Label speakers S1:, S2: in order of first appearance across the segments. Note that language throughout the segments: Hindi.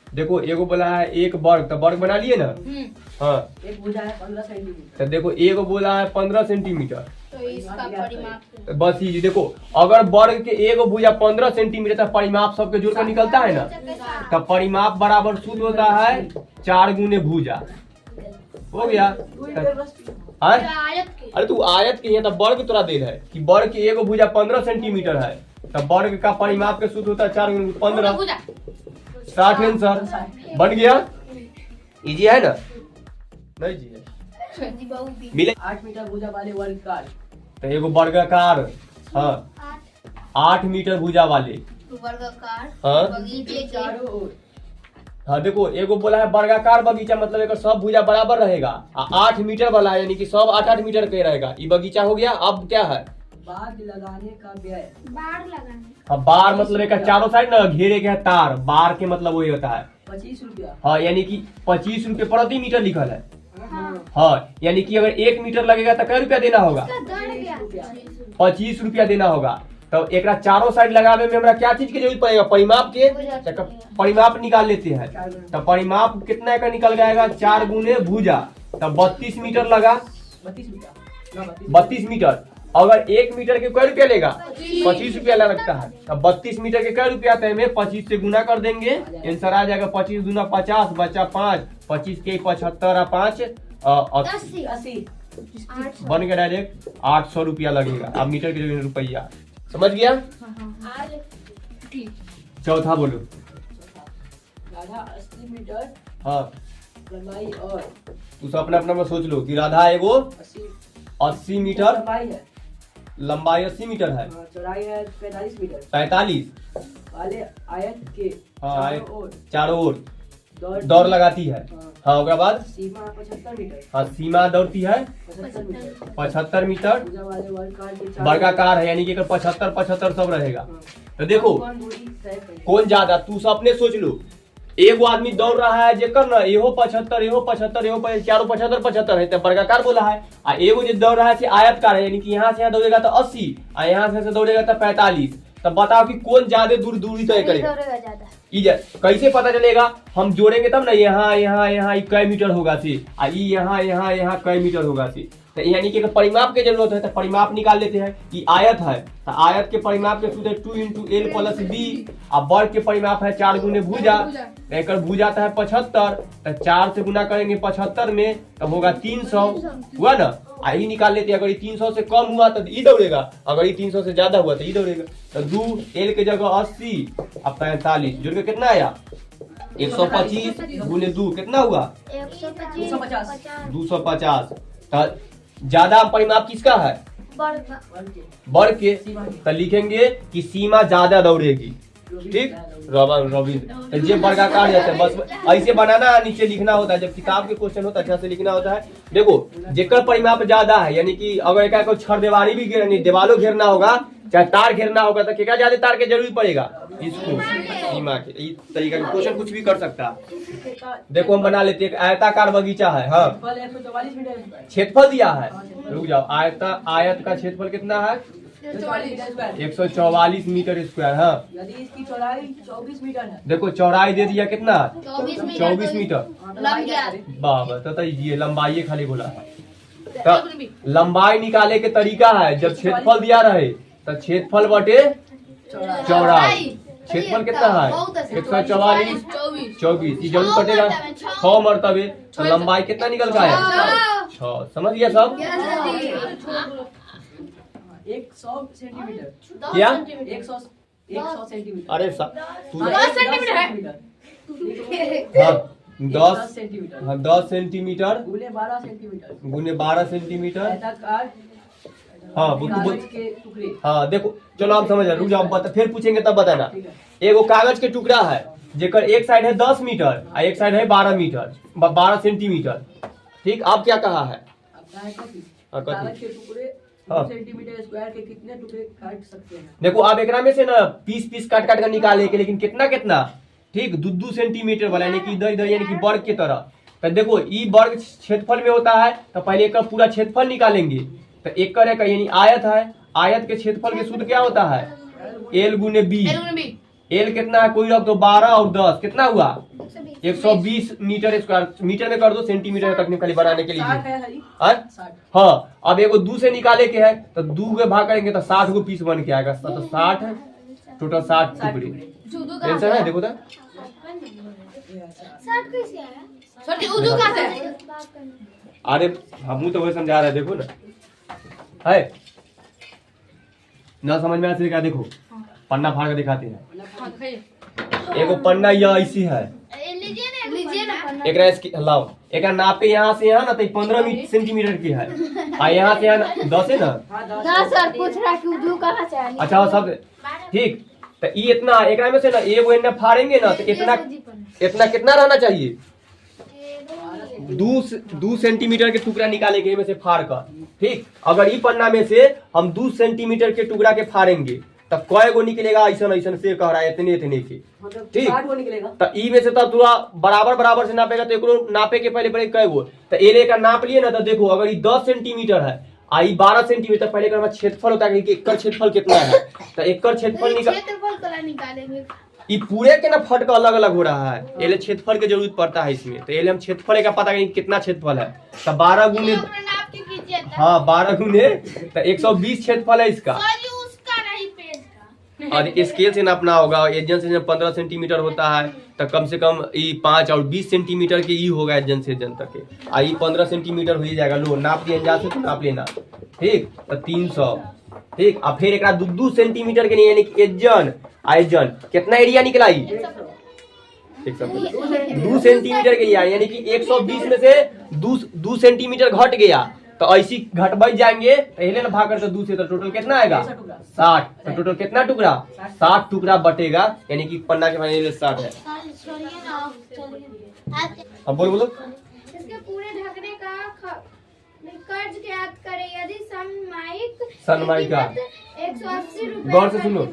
S1: देखो एगो बोला है एक वर्ग, तो वर्ग बना लिए ना। हाँ,
S2: एक भुजा है 15 सेंटीमीटर।
S1: तो देखो एगो बोला है 15 सेंटीमीटर,
S3: तो इसका परिमाप
S1: तो बस ये देखो अगर वर्ग के एगो भुजा 15 सेंटीमीटर, तो परिमाप सबके जोड़ कर निकलता है ना। तो परिमाप बराबर सूत्र होता है 4 गुने भुजा। हो गया। हाँ? अरे तू आयत के यहाँ तो वर्ग तोरा दे है कि वर्ग के एगो भुजा 15 सेंटीमीटर है, तो वर्ग का परिमाप के सूत्र होता है 4 गुने 15, 60 आंसर बन गया। इजी है ना? नहीं जी है। मिले
S2: 8 मीटर भुजा वाले वर्गाकार।
S1: तो एगो वर्गाकार, हाँ 8 मीटर भुजा वाले
S3: वर्गाकार
S1: हाँ
S3: बगीचे के
S2: चारों ओर
S1: हाँ देखो एगो बोला है वर्गाकार बगीचा, मतलब एक सब भुजा बराबर रहेगा। 8 मीटर वाला है, यानी कि सब 8-8 मीटर के रहेगा। ये बगीचा हो गया। अब क्या है?
S2: बाढ़ लगाने का व्यय।
S3: बाढ़ लगाने
S1: हाँ बार मतलब एक चारों साइड ना घेरे के है तार, बार के मतलब वही होता है।
S2: 25 रुपया।
S1: हाँ यानी कि 25 रुपये प्रति मीटर लिखल है। हाँ यानी कि अगर 1 मीटर लगेगा तो कै रुपया देना होगा? 25 रुपया देना होगा। तो एक चारों साइड लगावे में हमरा क्या चीज की जरूरत पड़ेगा? परिमाप के। परिमाप निकाल लेते हैं। तो परिमाप कितना का निकल जाएगा? 4 गुने भुजा, तो 32 मीटर लगा। 32 मीटर। अगर 1 मीटर के कै रुपया लेगा? 25 रुपया लगता है। अब 32 मीटर के कै रुपया आता है? में 25 से गुना कर देंगे, आंसर आ जाएगा 25 दूना 50, बचा 5, 25 के 75 और 5
S2: 80।
S1: बन गया डायरेक्ट 800 रुपया लगेगा। अब मीटर के जगह रुपया, समझ गया? चौथा बोलो।
S2: राधा 80 मीटर
S1: हाँ
S2: लंबाई और
S1: तू सब अपना अपना में सोच लो कि राधा एगो 80 मीटर
S2: लंबाई है,
S1: लंबाई 80 मीटर है,
S2: चौड़ाई है 45 मीटर
S1: 45
S2: वाले आयत के
S1: हाँ, आयत।
S2: चारों ओर
S1: चारों ओर दौड़ लगाती है। हाँ उसके बाद
S2: सीमा 75 मीटर।
S1: हाँ सीमा दौड़ती है
S2: 75 मीटर
S1: 75 मीटर।
S2: भुजा वाले वर्गाकार के चारों
S1: वर्गाकार है, यानी कि 75 सब रहेगा। तो देखो
S2: कौन दूरी तय करेगा?
S1: कौन ज्यादा, तू सब अपने सोच लो। एगो आदमी दौड़ रहा है जेकर ना एहो 75 एहो 75 एहो चारों 75 है, तो वर्गाकार बोला है। आ एगो जो दौड़ रहा है आयतकार है, यानी कि यहाँ से यहाँ दौड़ेगा तो 80 और यहाँ से दौड़ेगा तो 45। तो बताओ कि कौन ज्यादा दूरी तय करेगा? कैसे पता चलेगा? हम जोड़ेंगे तब ना, यहाँ यहाँ यहाँ कै मीटर होगा सी, यहाँ यहाँ यहाँ कै मीटर होगा सी। तो यानी कि अगर परिमाप की जरूरत है तो परिमाप निकाल लेते हैं कि आयत है, तो आयत के परिमाप के सूत्र 2 × L + B। अब वर्ग के परिमाप है 4 गुने भुजा, एक भुजा आता है 75, तो 4 से गुना करेंगे 75 में तो होगा 300, हुआ ना। यही निकाल लेते हैं। अगर ये 300 से कम हुआ तो ये दौड़ेगा, अगर ये 300 से ज्यादा हुआ तो ये दौड़ेगा। तो 2 L के जगह 80 अब 45 जोड़ के कितना आया? 125 गुने 2 कितना हुआ? 250। तो ज्यादा परिमाप किसका है? वर्ग के। तो लिखेंगे कि सीमा ज्यादा दौड़ेगी। ठीक रवि ये वर्गाकार जाता है। बस ऐसे बनाना, नीचे लिखना होता है। जब किताब के क्वेश्चन होता है अच्छा से लिखना होता है। देखो जेकर परिमाप ज्यादा है, यानी कि अगर एक को छड़ दीवारी भी घेरनी, दीवारों घेरना होगा चाहे तार घेरना होगा, तो क्या ज्यादा तार के जरूरी पड़ेगा? इसको सीमा के। इस तरीका का क्वेश्चन कुछ भी कर सकता है। देखो हम बना लेते हैं। आयताकार बगीचा है। हाँ
S2: 144 मीटर
S1: क्षेत्रफल दिया है, रुक जाओ। आयत का क्षेत्रफल कितना है? 144 मीटर स्क्वायर। हाँ
S2: यदि इसकी चौड़ाई 24 मीटर है।
S1: देखो चौड़ाई दे दिया कितना? 24 मीटर। बाबा तो ये लंबाई खाली बोला है। तो लंबाई निकाले के तरीका है, जब क्षेत्रफल दिया रहे तो क्षेत्रफल बटे चौड़ाई। क्षेत्रफल कितना है? 144 24 जरूर कटेगा 6 मरतबे। तो लंबाई कितना निकल का है? 6। समझ गया सब?
S2: 100 सेंटीमीटर।
S1: क्या?
S2: 100 सेंटीमीटर।
S1: अरे तू
S2: 10 सेंटीमीटर।
S1: हाँ
S2: 10 सेंटीमीटर।
S1: हाँ 10 सेंटीमीटर
S2: गुने 12 सेंटीमीटर
S1: गुने 12 सेंटीमीटर।
S2: आयताकार
S1: हाँ
S2: कागज के टुकड़े।
S1: हाँ देखो चलो आप समझ रहे, रुक जाओ फिर पूछेंगे तब बताना। एगो कागज के टुकड़ा है जेकर एक साइड है 10 मीटर और एक साइड है 12 मीटर 12 सेंटीमीटर। ठीक, आप क्या कहा है?
S2: कागज के टुकड़े
S1: हाँ।
S2: सेंटीमीटर स्क्वायर के कितने टुकड़े काट सकते हैं?
S1: देखो आप एकरा में से ना पीस काट कर निकाले के, लेकिन कितना ठीक 2 सेंटीमीटर वाला, यानी कि इधर यानी कि वर्ग की तरह। तो देखो ई वर्ग क्षेत्रफल में होता है, तो पहले एक पूरा क्षेत्रफल निकालेंगे। तो एक यानी आयत है, आयत के क्षेत्रफल के सूत्र क्या होता है? L गुने B। एल कितना है कोई रख दो 12 और 10 कितना हुआ 120 मीटर स्क्वायर। मीटर में कर दो, सेंटीमीटर तक खाली बनाने के लिए।
S2: 60 है हरी
S1: हाँ
S2: 60
S1: हाँ, अब एगो 2 से निकाले के है तो 2 के भाग करेंगे तो 60 को पीस बन के आएगा। तो 60 है टोटल 60 टुकड़े। टेंशन है देखो तो
S3: 60 कैसे आया?
S2: छोटी उर्दू कहाँ से है?
S1: अरे हम तो वही समझा रहे हैं, देखो ना है ना समझ में आ क्या। देखो पन्ना फाड़ के दिखाते हैं। एगो पन्ना यह ऐसी है,
S3: लीजिए ना पन्ना।
S1: एकरा इसकी लाओ, एकरा नापे यहाँ से यहाँ ना तो 15 सेंटीमीटर की है, आ यहाँ से यहाँ 10 है ना।
S2: हाँ 10
S3: ना सर पूछ रहा कि उर्दू कहाँ से आया?
S1: अच्छा वो सब ठीक। तो ये इतना एकरा में से ना एगो इतना फाड़ेंगे ना तो इतना इतना कितना रहना चाहिए 2 सेंटीमीटर के टुकड़ा निकालेंगे इनमें से फाड़ कर। ठीक, अगर ई पन्ना में से हम 2 सेंटीमीटर के टुकड़ा के फाड़ेंगे तब कय गो निकलेगा ऐसा ऐसा से कह रहा है इतने इतने के।
S2: मतलब
S1: ठीक।
S2: 60 वो निकलेगा।
S1: तो ई में से तब पूरा बराबर बराबर से नापेगा तो एकरो नापे के पहले पहले कय गो तो एले का नाप लिए ना तो देखो अगर ये 10 सेंटीमीटर है आई 12 सेंटीमीटर पहले का हमारा क्षेत्रफल होता है कि एकड़ क्षेत्रफल कितना है तो एकड़ क्षेत्रफल
S3: निकालेंगे।
S1: ये पूरे के ना फट का अलग अलग हो रहा है, एले क्षेत्रफल की जरूरत पड़ता है इसमें। तो एले हम क्षेत्रफल का पता करेंगे कितना क्षेत्रफल है तो 12 गुने
S3: नाप के कीजिए
S1: हाँ 12 गुने तो 120 क्षेत्रफल है इसका।
S3: उसका नहीं पेज का।
S1: और स्केल से नापना होगा, एजन से 15 सेंटीमीटर होता है तो कम से कम ये 5 और 20 सेंटीमीटर के ई होगा एजन से एजन तक के। आई 15 सेंटीमीटर हो जाएगा। लो नाप दिया एजन से तो नाप लेना। ठीक, तो 300। ठीक, अब फिर एक 2 सेंटीमीटर के लिए यानी कि एजन आयजन कितना एरिया निकला ही 2 सेंटीमीटर के लिए यानी कि 120 में से 2 सेंटीमीटर घट गया तो ऐसी घट बच जाएंगे पहले ना भाग करके 2 से तो टोटल कितना आएगा 60। तो टोटल कितना टुकड़ा 60 टुकड़ा बटेगा यानी कि पन्ना के फाइनल 60 है। अब बोलो
S3: इसके पूरे ढकने का कर्ज ज्ञात करें यदि
S1: सनमाइक का
S3: 180 रुपए
S1: गौर से सुनो।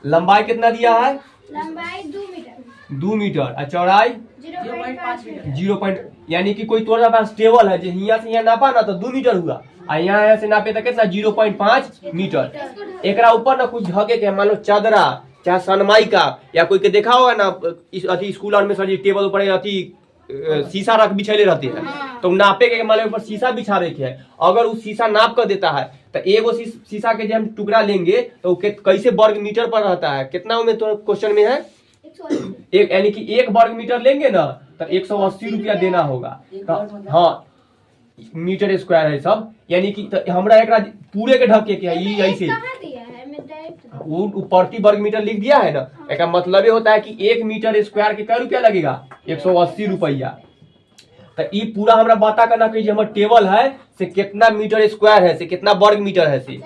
S1: लंबाई कितना दिया है
S3: लंबाई 2 मीटर
S1: 2 मीटर और चौड़ाई
S3: 0.5 मीटर
S1: 0. यानी कि कोई तोड़ा पास टेबल है जो यहाँ से यहाँ नापा ना तो 2 मीटर हुआ और यहाँ से नापे तो कितना 0.5 मीटर। एकरा ऊपर ना कुछ ढके के मान लो चादरा चाहे सनमाइका या कोई के देखा होगा ना अति स्कूल और में सर टेबल ऊपर अति शीशा रख बिछाले रहते हैं तो नापे के मान लो ऊपर शीशा बिछावे के है। अगर वो शीशा नाप कर देता है तो एगो शीशा के जब हम टुकड़ा लेंगे तो कैसे वर्ग मीटर पर रहता है कितना में तो क्वेश्चन में है एक यानी कि 1 वर्ग मीटर लेंगे ना तो 180 रुपया देना होगा। तो हाँ मीटर स्क्वायर है सब यानी कि तो हमरा एक पूरे के ढके के है ये ऐसे वो प्रति वर्ग मीटर लिख दिया है ना। एक मतलब ये होता है कि 1 मीटर स्क्वायर के क्या रुपया लगेगा 180 रुपया। तो ये पूरा हमरा बता करना कि जो हमारा टेबल है से कितना मीटर स्क्वायर है से कितना वर्ग मीटर है से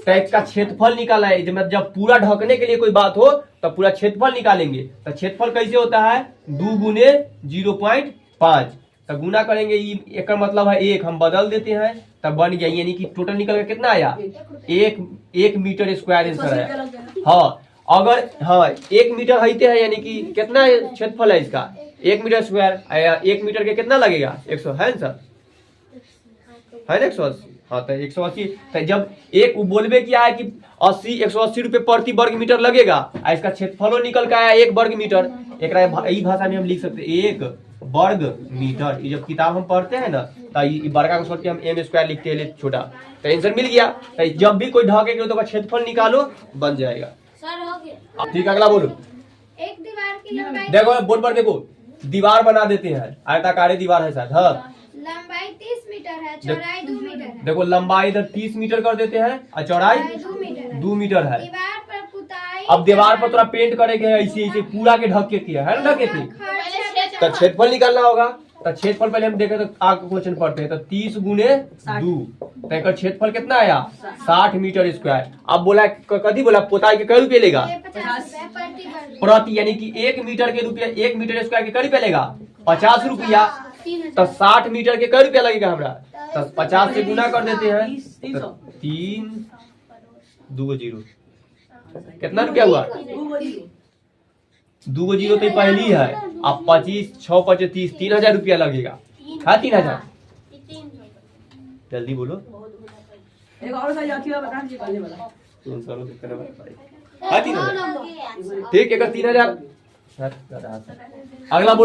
S1: तो इसका क्षेत्रफल निकाला है। जब पूरा ढकने के लिए कोई बात हो तो पूरा क्षेत्रफल निकालेंगे। तो क्षेत्रफल कैसे होता है 2 गुने 0.5 तो गुना करेंगे एक मतलब है 1 हम बदल देते हैं तब बन गया यानी कि टोटल निकल कर कितना आया 1 मीटर स्क्वायर आंसर है। हाँ अगर हाँ 1 मीटर हईते है यानी कि कितना क्षेत्रफल है इसका 1 मीटर स्क्वायर 1 मीटर के कितना लगेगा 100 है सर है ना 180। हाँ तो 180 तो जब एक बोलबे किया है कि 180 रुपए प्रति वर्ग मीटर लगेगा इसका क्षेत्रफलों निकल के आया 1 वर्ग मीटर। एक भाषा में हम लिख सकते 1 वर्ग मीटर। ये जब किताब हम पढ़ते हैं ना तो ये बड़का को छोड़ के हम m स्क्वायर लिखते हैं छोटा तो आंसर मिल गया। तो जब भी कोई ढकेगा तो क्षेत्रफल निकालो बन जाएगा।
S3: सर हो गया।
S1: ठीक अगला बोलो।
S3: एक दीवार की लंबाई
S1: देखो बोर्ड पर देखो दीवार बना देते हैं आयताकार दीवार है शायद। हाँ
S3: लंबाई 30 मीटर है चौड़ाई 2 मीटर है।
S1: देखो लंबाई इधर 30 मीटर कर देते हैं और चौड़ाई 2 मीटर है।
S3: दीवार पर पुताई
S1: अब दीवार पर थोड़ा पेंट करेंगे ऐसे ऐसे पूरा के ढक के किया है ना ढके थे तो क्षेत्रफल निकालना होगा। तो क्षेत्रफल पहले हम देखें तो आगे क्वेश्चन पढ़ते हैं तो 30 गुने 2 तो क्षेत्रफल कितना आया 60 मीटर स्क्वायर। अब बोला कभी बोला पोताई के कई रुपये लेगा
S3: 50
S1: प्रति यानी कि 1 मीटर के रुपया 1 मीटर स्क्वायर के कई रुपया लेगा 50 रुपया। तो 60 मीटर के कई रुपया लगेगा हमरा तो 50 से गुना कर देते हैं तो 3 2 0 कितना रुपया हुआ 2 0 तो पहली है। अब 25 6 5 30 3000 रुपया लगेगा। हाँ 3000 जल्दी बोलो
S2: एक और सही आती है बता दीजिए वाला
S1: आंसर तो करना पड़ेगा। है 3000 ठीक एक 3000 अगला बोलो।